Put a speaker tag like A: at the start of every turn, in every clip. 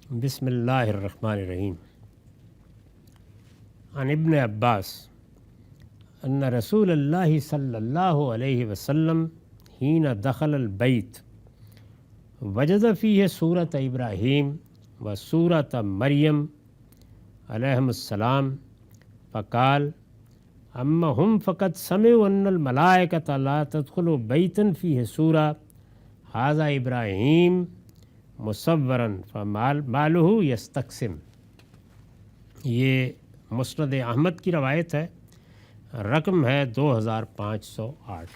A: بسم اللہ الرحمن الرحیم۔ عن ابن عباس ان رسول اللہ صلی اللہ علیہ وسلم حین دخل البیت وجد فیہ سورۃ ابراہیم و سورۃ مریم علیہم السلام فقال اما ہم فقد سمعوا ان الملائکۃ لا تدخل بیتا فیہ سورہ ھذا ابراہیم مصورا فمالہ یستقسم۔ یہ مسند احمد کی روایت ہے، رقم ہے 2508۔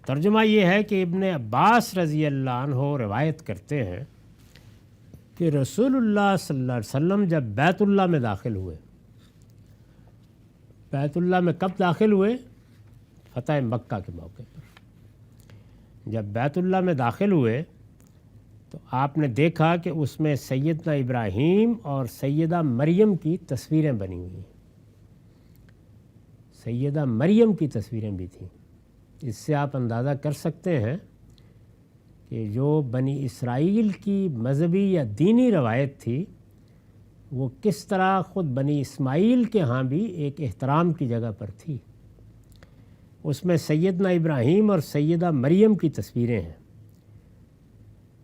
A: ترجمہ یہ ہے کہ ابن عباس رضی اللہ عنہ روایت کرتے ہیں کہ رسول اللہ صلی اللہ علیہ وسلم جب بیت اللہ میں داخل ہوئے، بیت اللہ میں کب داخل ہوئے؟ فتح مکہ کے موقع پر جب بیت اللہ میں داخل ہوئے تو آپ نے دیکھا کہ اس میں سیدنا ابراہیم اور سیدہ مریم کی تصویریں بنی ہوئی ہیں، سیدہ مریم کی تصویریں بھی تھیں۔ اس سے آپ اندازہ کر سکتے ہیں کہ جو بنی اسرائیل کی مذہبی یا دینی روایت تھی وہ کس طرح خود بنی اسماعیل کے ہاں بھی ایک احترام کی جگہ پر تھی۔ اس میں سیدنا ابراہیم اور سیدہ مریم کی تصویریں ہیں۔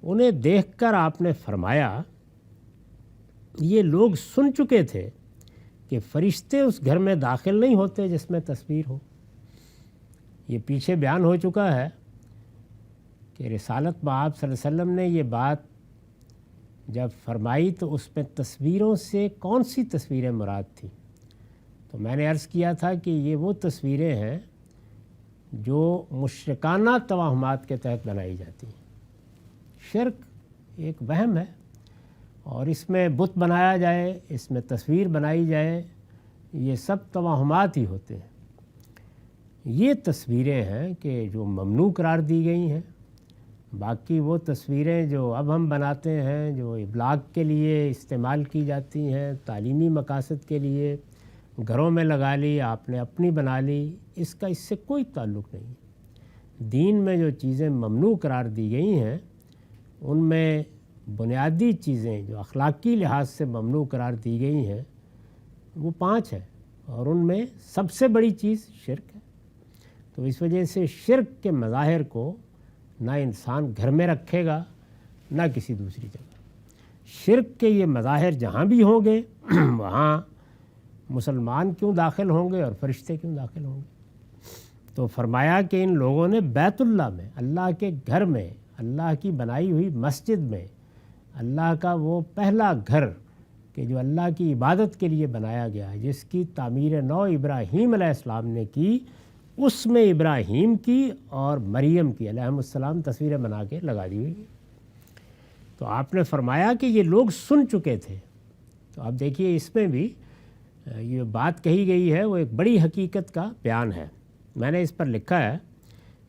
A: انہیں دیکھ کر آپ نے فرمایا یہ لوگ سن چکے تھے کہ فرشتے اس گھر میں داخل نہیں ہوتے جس میں تصویر ہو۔ یہ پیچھے بیان ہو چکا ہے کہ رسالت مآب صلی اللہ علیہ وسلم نے یہ بات جب فرمائی تو اس میں تصویروں سے کون سی تصویریں مراد تھیں؟ تو میں نے عرض کیا تھا کہ یہ وہ تصویریں ہیں جو مشرکانہ توہمات کے تحت بنائی جاتی ہیں۔ شرک ایک وہم ہے، اور اس میں بت بنایا جائے، اس میں تصویر بنائی جائے، یہ سب توہمات ہی ہوتے ہیں۔ یہ تصویریں ہیں کہ جو ممنوع قرار دی گئی ہیں۔ باقی وہ تصویریں جو اب ہم بناتے ہیں، جو ابلاغ کے لیے استعمال کی جاتی ہیں، تعلیمی مقاصد کے لیے گھروں میں لگا لی، آپ نے اپنی بنا لی، اس کا اس سے کوئی تعلق نہیں۔ دین میں جو چیزیں ممنوع قرار دی گئی ہیں ان میں بنیادی چیزیں جو اخلاقی لحاظ سے ممنوع قرار دی گئی ہیں وہ 5 ہیں، اور ان میں سب سے بڑی چیز شرک ہے۔ تو اس وجہ سے شرک کے مظاہر کو نہ انسان گھر میں رکھے گا نہ کسی دوسری جگہ۔ شرک کے یہ مظاہر جہاں بھی ہوں گے وہاں مسلمان کیوں داخل ہوں گے اور فرشتے کیوں داخل ہوں گے؟ تو فرمایا کہ ان لوگوں نے بیت اللہ میں، اللہ کے گھر میں، اللہ کی بنائی ہوئی مسجد میں، اللہ کا وہ پہلا گھر کہ جو اللہ کی عبادت کے لیے بنایا گیا ہے، جس کی تعمیر نو ابراہیم علیہ السلام نے کی، اس میں ابراہیم کی اور مریم کی علیہم السلام تصویریں بنا کے لگا دی ہوئی۔ تو آپ نے فرمایا کہ یہ لوگ سن چکے تھے۔ تو اب دیکھیے اس میں بھی یہ بات کہی گئی ہے وہ ایک بڑی حقیقت کا بیان ہے۔ میں نے اس پر لکھا ہے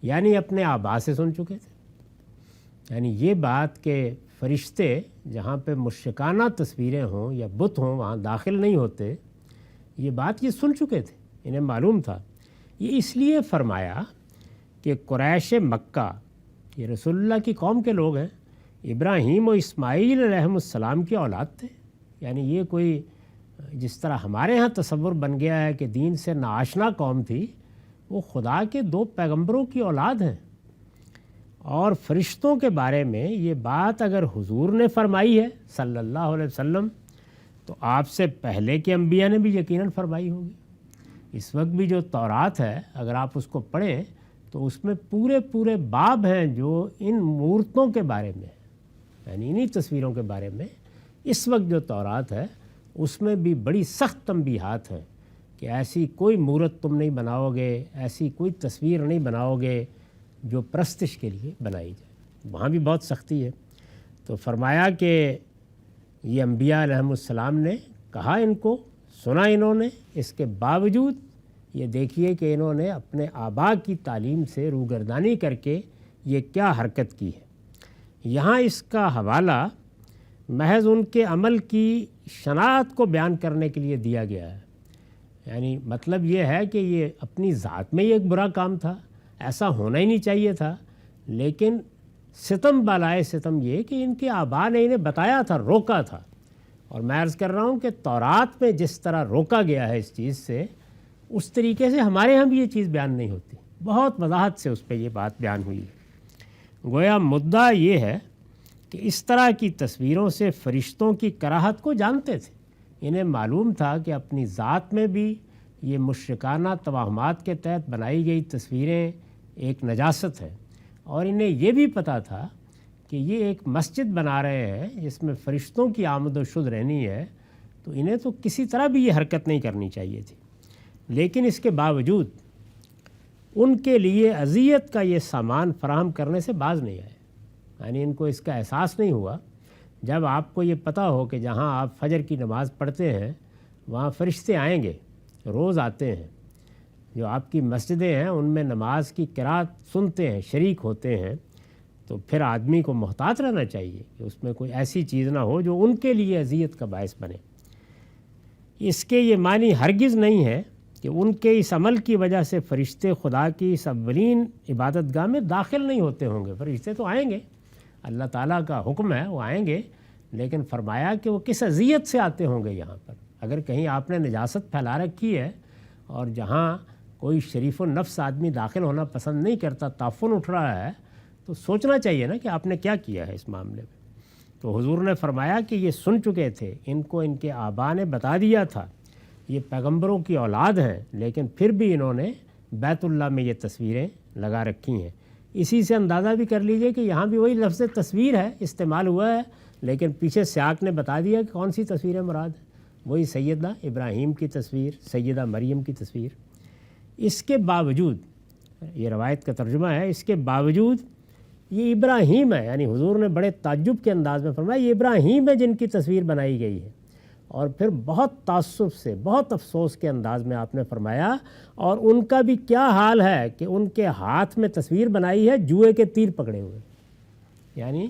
A: یعنی اپنے آبا سے سن چکے تھے، یعنی یہ بات کہ فرشتے جہاں پہ مشرکانہ تصویریں ہوں یا بت ہوں وہاں داخل نہیں ہوتے، یہ بات یہ سن چکے تھے، انہیں معلوم تھا۔ یہ اس لیے فرمایا کہ قریش مکہ یہ رسول اللہ کی قوم کے لوگ ہیں، ابراہیم و اسماعیل علیہم السلام کی اولاد تھے۔ یعنی یہ کوئی جس طرح ہمارے ہاں تصور بن گیا ہے کہ دین سے ناآشنا قوم تھی، وہ خدا کے 2 پیغمبروں کی اولاد ہیں۔ اور فرشتوں کے بارے میں یہ بات اگر حضور نے فرمائی ہے صلی اللہ علیہ وسلم تو آپ سے پہلے کے انبیاء نے بھی یقیناً فرمائی ہوگی۔ اس وقت بھی جو تورات ہے اگر آپ اس کو پڑھیں تو اس میں پورے باب ہیں جو ان مورتوں کے بارے میں ہے، یعنی انہی تصویروں کے بارے میں۔ اس وقت جو تورات ہے اس میں بھی بڑی سخت تنبیہات ہیں کہ ایسی کوئی مورت تم نہیں بناؤ گے، ایسی کوئی تصویر نہیں بناؤ گے جو پرستش کے لیے بنائی جائے۔ وہاں بھی بہت سختی ہے۔ تو فرمایا کہ یہ انبیاء علیہم السلام نے کہا، ان کو سنا انہوں نے، اس کے باوجود یہ دیکھیے کہ انہوں نے اپنے آبا کی تعلیم سے روگردانی کر کے یہ کیا حرکت کی ہے۔ یہاں اس کا حوالہ محض ان کے عمل کی شناعت کو بیان کرنے کے لیے دیا گیا ہے۔ یعنی مطلب یہ ہے کہ یہ اپنی ذات میں ہی ایک برا کام تھا، ایسا ہونا ہی نہیں چاہیے تھا، لیکن ستم بالائے ستم یہ کہ ان کے آبا نے انہیں بتایا تھا، روکا تھا، اور میں عرض کر رہا ہوں کہ تورات میں جس طرح روکا گیا ہے اس چیز سے، اس طریقے سے ہمارے ہاں بھی یہ چیز بیان نہیں ہوتی۔ بہت وضاحت سے اس پہ یہ بات بیان ہوئی ہے۔ گویا مدعا یہ ہے کہ اس طرح کی تصویروں سے فرشتوں کی کراہت کو جانتے تھے، انہیں معلوم تھا کہ اپنی ذات میں بھی یہ مشرکانہ توہمات کے تحت بنائی گئی تصویریں ایک نجاست ہے، اور انہیں یہ بھی پتہ تھا کہ یہ ایک مسجد بنا رہے ہیں جس میں فرشتوں کی آمد و شد رہنی ہے، تو انہیں تو کسی طرح بھی یہ حرکت نہیں کرنی چاہیے تھی۔ لیکن اس کے باوجود ان کے لیے اذیت کا یہ سامان فراہم کرنے سے باز نہیں آئے، یعنی ان کو اس کا احساس نہیں ہوا۔ جب آپ کو یہ پتہ ہو کہ جہاں آپ فجر کی نماز پڑھتے ہیں وہاں فرشتے آئیں گے، روز آتے ہیں، جو آپ کی مسجدیں ہیں ان میں نماز کی قرات سنتے ہیں، شریک ہوتے ہیں، تو پھر آدمی کو محتاط رہنا چاہیے کہ اس میں کوئی ایسی چیز نہ ہو جو ان کے لیے اذیت کا باعث بنے۔ اس کے یہ معنی ہرگز نہیں ہے کہ ان کے اس عمل کی وجہ سے فرشتے خدا کی اس اولین عبادت گاہ میں داخل نہیں ہوتے ہوں گے۔ فرشتے تو آئیں گے، اللہ تعالیٰ کا حکم ہے وہ آئیں گے، لیکن فرمایا کہ وہ کس اذیت سے آتے ہوں گے یہاں پر۔ اگر کہیں آپ نے نجاست پھیلا رکھی ہے اور جہاں کوئی شریف النفس آدمی داخل ہونا پسند نہیں کرتا، تعفن اٹھ رہا ہے، تو سوچنا چاہیے نا کہ آپ نے کیا کیا ہے اس معاملے میں۔ تو حضور نے فرمایا کہ یہ سن چکے تھے، ان کو ان کے آبا نے بتا دیا تھا، یہ پیغمبروں کی اولاد ہیں، لیکن پھر بھی انہوں نے بیت اللہ میں یہ تصویریں لگا رکھی ہیں۔ اسی سے اندازہ بھی کر لیجئے کہ یہاں بھی وہی لفظ تصویر ہے استعمال ہوا ہے، لیکن پیچھے سیاق نے بتا دیا کہ کون سی تصویریں مراد ہیں، وہی سیدہ ابراہیم کی تصویر، سیدہ مریم کی تصویر۔ اس کے باوجود، یہ روایت کا ترجمہ ہے، اس کے باوجود یہ ابراہیم ہے، یعنی حضور نے بڑے تعجب کے انداز میں فرمایا یہ ابراہیم ہے جن کی تصویر بنائی گئی ہے، اور پھر بہت تعصب سے، بہت افسوس کے انداز میں آپ نے فرمایا اور ان کا بھی کیا حال ہے کہ ان کے ہاتھ میں تصویر بنائی ہے جوئے کے تیر پکڑے ہوئے۔ یعنی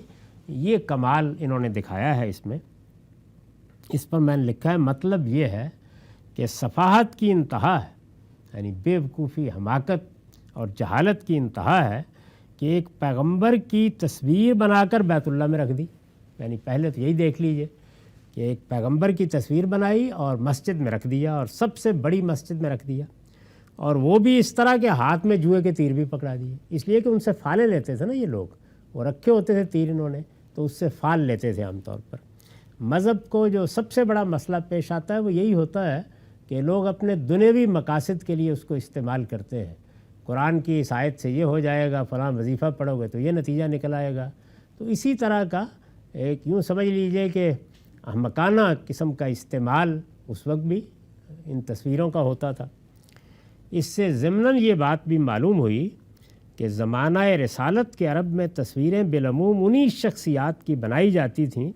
A: یہ کمال انہوں نے دکھایا ہے اس میں۔ اس پر میں نے لکھا ہے مطلب یہ ہے کہ سفاہت کی انتہا ہے، یعنی بے وقوفی، حماقت اور جہالت کی انتہا ہے کہ ایک پیغمبر کی تصویر بنا کر بیت اللہ میں رکھ دی۔ یعنی پہلے تو یہی دیکھ لیجئے کہ ایک پیغمبر کی تصویر بنائی اور مسجد میں رکھ دیا، اور سب سے بڑی مسجد میں رکھ دیا، اور وہ بھی اس طرح کے ہاتھ میں جوئے کے تیر بھی پکڑا دیے، اس لیے کہ ان سے فالے لیتے تھے نا یہ لوگ، وہ رکھے ہوتے تھے تیر انہوں نے، تو اس سے فال لیتے تھے عام طور پر۔ مذہب کو جو سب سے بڑا مسئلہ پیش آتا ہے وہ یہی ہوتا ہے کہ لوگ اپنے دنیوی مقاصد کے لیے اس کو استعمال کرتے ہیں۔ قرآن کی اس آیت سے یہ ہو جائے گا، فلاں وظیفہ پڑھو گے تو یہ نتیجہ نکل آئے گا، تو اسی طرح کا ایک یوں سمجھ لیجئے کہ احمقانہ قسم کا استعمال اس وقت بھی ان تصویروں کا ہوتا تھا۔ اس سے ضمناً یہ بات بھی معلوم ہوئی کہ زمانہ رسالت کے عرب میں تصویریں بالعموم انہی شخصیات کی بنائی جاتی تھیں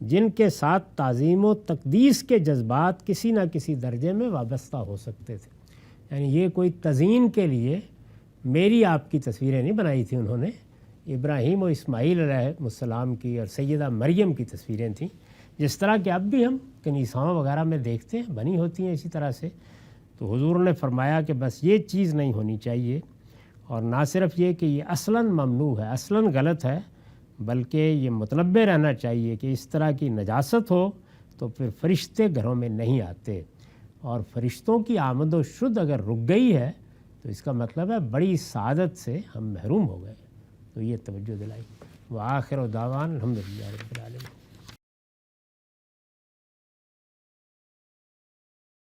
A: جن کے ساتھ تعظیم و تقدیس کے جذبات کسی نہ کسی درجے میں وابستہ ہو سکتے تھے۔ یعنی یہ کوئی تزئین کے لیے میری آپ کی تصویریں نہیں بنائی تھیں انہوں نے، ابراہیم و اسماعیل علیہ السلام کی اور سیدہ مریم کی تصویریں تھیں، جس طرح کہ اب بھی ہم کنیساؤں وغیرہ میں دیکھتے ہیں بنی ہوتی ہیں اسی طرح سے۔ تو حضور نے فرمایا کہ بس یہ چیز نہیں ہونی چاہیے، اور نہ صرف یہ کہ یہ اصلاً ممنوع ہے، اصلاً غلط ہے، بلکہ یہ متنبہ رہنا چاہیے کہ اس طرح کی نجاست ہو تو پھر فرشتے گھروں میں نہیں آتے، اور فرشتوں کی آمد و شد اگر رک گئی ہے تو اس کا مطلب ہے بڑی سعادت سے ہم محروم ہو گئے۔ تو یہ توجہ دلائی۔ وآخر دعوان الحمدللہ رب العالمین۔